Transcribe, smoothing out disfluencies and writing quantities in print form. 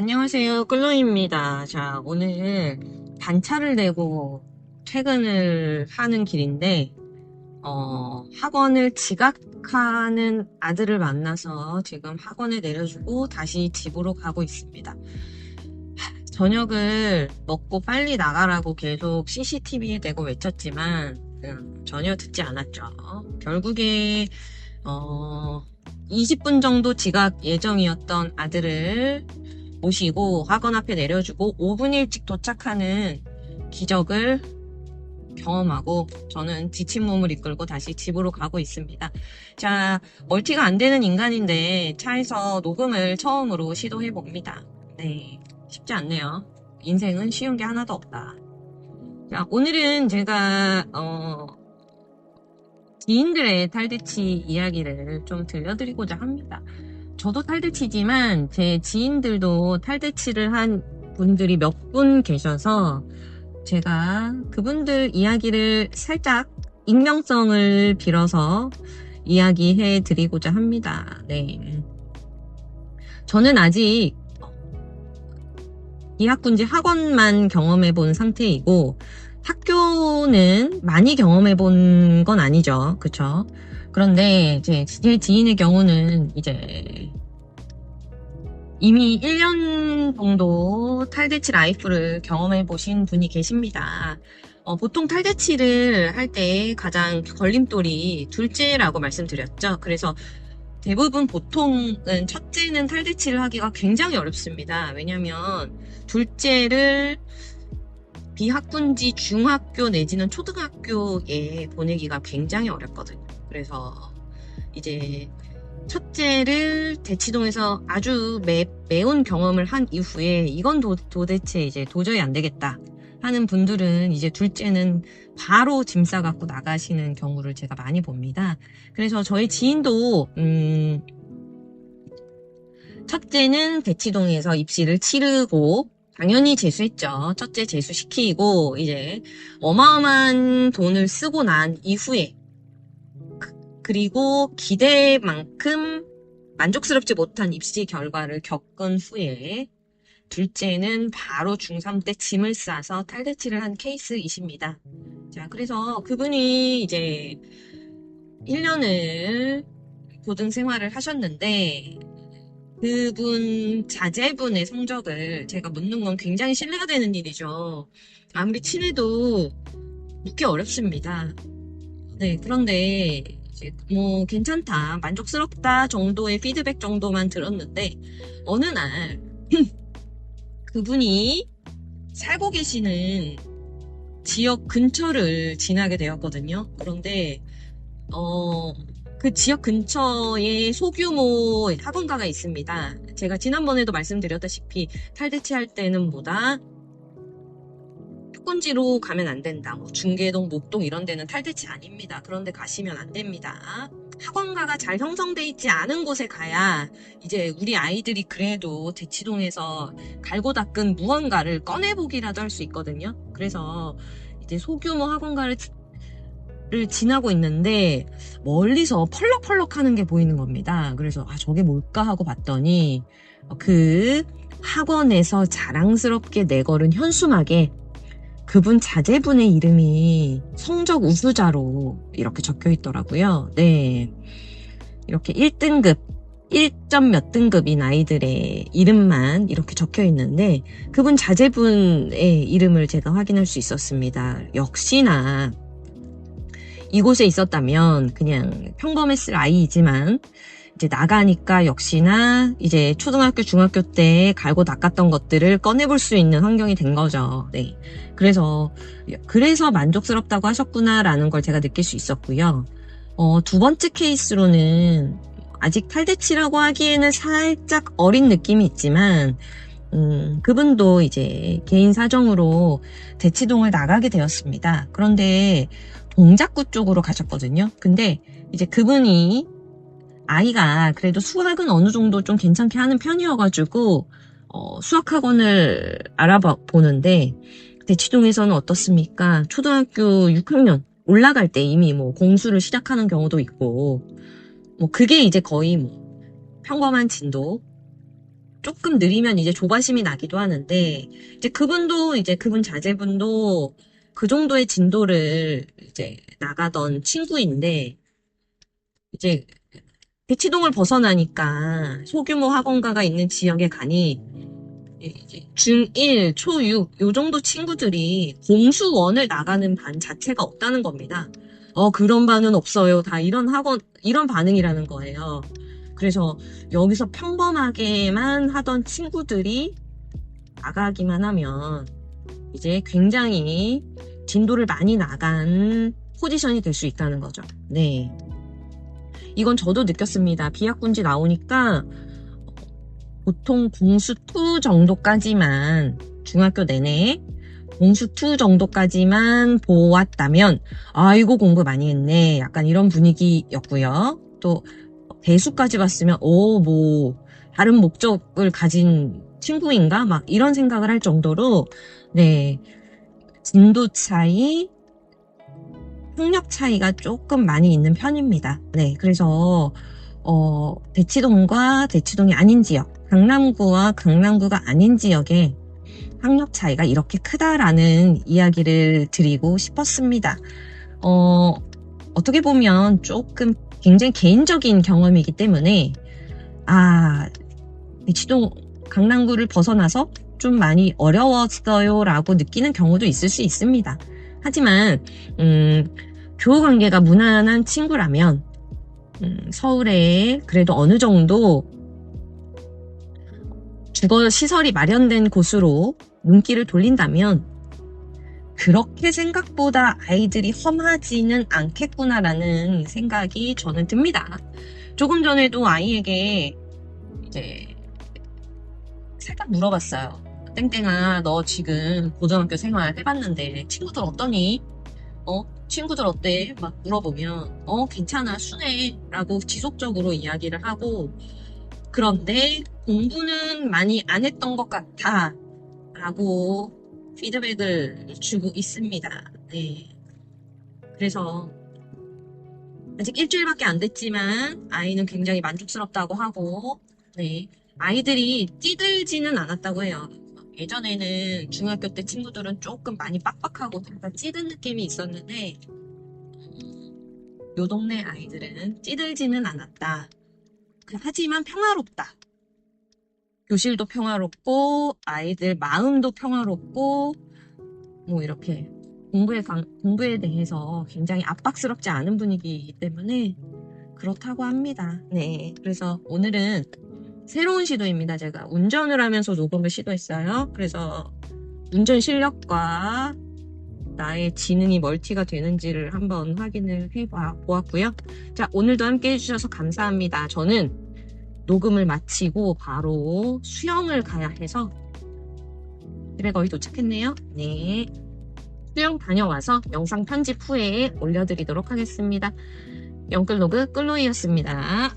안녕하세요. 끌로입니다. 자, 오늘 단차를 내고 퇴근을 하는 길인데, 학원을 지각하는 아들을 만나서 지금 학원에 내려주고 다시 집으로 가고 있습니다. 저녁을 먹고 빨리 나가라고 계속 CCTV에 대고 외쳤지만, 전혀 듣지 않았죠. 결국에, 20분 정도 지각 예정이었던 아들을 모시고 학원 앞에 내려주고 5분 일찍 도착하는 기적을 경험하고 저는 지친 몸을 이끌고 다시 집으로 가고 있습니다. 자, 멀티가 안 되는 인간인데 차에서 녹음을 처음으로 시도해 봅니다. 네, 쉽지 않네요. 인생은 쉬운 게 하나도 없다. 자, 오늘은 제가 지인들의 탈대치 이야기를 좀 들려드리고자 합니다. 저도 탈대치지만 제 지인들도 탈대치를 한 분들이 몇 분 계셔서 제가 그분들 이야기를 살짝 익명성을 빌어서 이야기해 드리고자 합니다. 네. 저는 아직 이학군지 학원만 경험해 본 상태이고 학교는 많이 경험해 본 건 아니죠. 그쵸? 그런데 제 지인의 경우는 이제 이미 1년 정도 탈대치 라이프를 경험해 보신 분이 계십니다. 보통 탈대치를 할 때 가장 걸림돌이 둘째라고 말씀드렸죠. 그래서 대부분 보통은 첫째는 탈대치를 하기가 굉장히 어렵습니다. 왜냐면 둘째를 비학군지 중학교 내지는 초등학교에 보내기가 굉장히 어렵거든요. 그래서 이제 첫째를 대치동에서 아주 매운 경험을 한 이후에 이건 도대체 이제 도저히 안 되겠다 하는 분들은 이제 둘째는 바로 짐 싸갖고 나가시는 경우를 제가 많이 봅니다. 그래서 저희 지인도 첫째는 대치동에서 입시를 치르고 당연히 재수했죠. 첫째 재수시키고 이제 어마어마한 돈을 쓰고 난 이후에 그리고 기대만큼 만족스럽지 못한 입시 결과를 겪은 후에 둘째는 바로 중3 때 짐을 싸서 탈대치를 한 케이스이십니다. 자, 그래서 그분이 이제 1년을 고등 생활을 하셨는데 그분 자제분의 성적을 제가 묻는 건 굉장히 신뢰가 되는 일이죠. 아무리 친해도 묻기 어렵습니다. 네, 그런데 이제 뭐 괜찮다, 만족스럽다 정도의 피드백 정도만 들었는데 어느 날 그분이 살고 계시는 지역 근처를 지나게 되었거든요. 그런데 그 지역 근처에 소규모 학원가가 있습니다. 제가 지난번에도 말씀드렸다시피 탈대치 할 때는 보다 학군지로 가면 안 된다. 뭐 중계동, 목동 이런 데는 탈대치 아닙니다. 그런 데 가시면 안 됩니다. 학원가가 잘 형성돼 있지 않은 곳에 가야 이제 우리 아이들이 그래도 대치동에서 갈고 닦은 무언가를 꺼내보기라도 할 수 있거든요. 그래서 이제 소규모 학원가를 지나고 있는데 멀리서 펄럭펄럭 하는 게 보이는 겁니다. 그래서 저게 뭘까 하고 봤더니 그 학원에서 자랑스럽게 내걸은 현수막에 그분 자제분의 이름이 성적 우수자로 이렇게 적혀 있더라고요. 네. 이렇게 1등급, 1점 몇 등급인 아이들의 이름만 이렇게 적혀 있는데 그분 자제분의 이름을 제가 확인할 수 있었습니다. 역시나 이곳에 있었다면 그냥 평범했을 아이이지만 이제 나가니까 역시나 이제 초등학교, 중학교 때 갈고 닦았던 것들을 꺼내볼 수 있는 환경이 된 거죠. 네. 그래서 만족스럽다고 하셨구나라는 걸 제가 느낄 수 있었고요. 두 번째 케이스로는 아직 탈대치라고 하기에는 살짝 어린 느낌이 있지만, 그분도 이제 개인 사정으로 대치동을 나가게 되었습니다. 그런데 동작구 쪽으로 가셨거든요. 근데 이제 그분이 아이가 그래도 수학은 어느 정도 좀 괜찮게 하는 편이어가지고 수학학원을 알아보는데 대치동에서는 어떻습니까? 초등학교 6학년 올라갈 때 이미 뭐 공수를 시작하는 경우도 있고 뭐 그게 이제 거의 뭐 평범한 진도 조금 느리면 이제 조바심이 나기도 하는데, 이제 그분 자제분도 그 정도의 진도를 이제 나가던 친구인데, 이제 대치동을 벗어나니까 소규모 학원가가 있는 지역에 가니, 이제 중1, 초6, 요 정도 친구들이 공수원을 나가는 반 자체가 없다는 겁니다. 그런 반은 없어요. 다 이런 반응이라는 거예요. 그래서 여기서 평범하게만 하던 친구들이 나가기만 하면 이제 굉장히 진도를 많이 나간 포지션이 될 수 있다는 거죠. 네. 이건 저도 느꼈습니다. 비학군지 나오니까 보통 공수2 정도까지만 중학교 내내 공수2 정도까지만 보았다면 아이고 공부 많이 했네 약간 이런 분위기였고요. 또 대수까지 봤으면 뭐 다른 목적을 가진 친구인가 막 이런 생각을 할 정도로 네 진도 차이 학력 차이가 조금 많이 있는 편입니다. 네 그래서 대치동과 대치동이 아닌 지역 강남구와 강남구가 아닌 지역에 학력 차이가 이렇게 크다라는 이야기를 드리고 싶었습니다. 어떻게 보면 조금 굉장히 개인적인 경험이기 때문에 대치동 강남구를 벗어나서 좀 많이 어려웠어요 라고 느끼는 경우도 있을 수 있습니다. 하지만 교우 관계가 무난한 친구라면 서울에 그래도 어느 정도 주거 시설이 마련된 곳으로 눈길을 돌린다면 그렇게 생각보다 아이들이 험하지는 않겠구나라는 생각이 저는 듭니다. 조금 전에도 아이에게 이제 살짝 물어봤어요. 땡땡아, 너 지금 고등학교 생활 해봤는데 친구들 어떠니? 친구들 어때? 막 물어보면 괜찮아, 순해 라고 지속적으로 이야기를 하고 그런데 공부는 많이 안 했던 것 같아 라고 피드백을 주고 있습니다. 네. 그래서 아직 일주일밖에 안 됐지만 아이는 굉장히 만족스럽다고 하고 네. 아이들이 찌들지는 않았다고 해요. 예전에는 중학교 때 친구들은 조금 많이 빡빡하고 약간 찌든 느낌이 있었는데 요 동네 아이들은 찌들지는 않았다. 하지만 평화롭다. 교실도 평화롭고 아이들 마음도 평화롭고 뭐 이렇게 공부에 대해서 굉장히 압박스럽지 않은 분위기이기 때문에 그렇다고 합니다. 네, 그래서 오늘은 새로운 시도입니다. 제가 운전을 하면서 녹음을 시도했어요. 그래서 운전 실력과 나의 지능이 멀티가 되는지를 한번 확인을 해보았고요. 자, 오늘도 함께 해주셔서 감사합니다. 저는 녹음을 마치고 바로 수영을 가야 해서 집에 거의 도착했네요. 네, 수영 다녀와서 영상 편집 후에 올려드리도록 하겠습니다. 영끌로그 끌로이였습니다.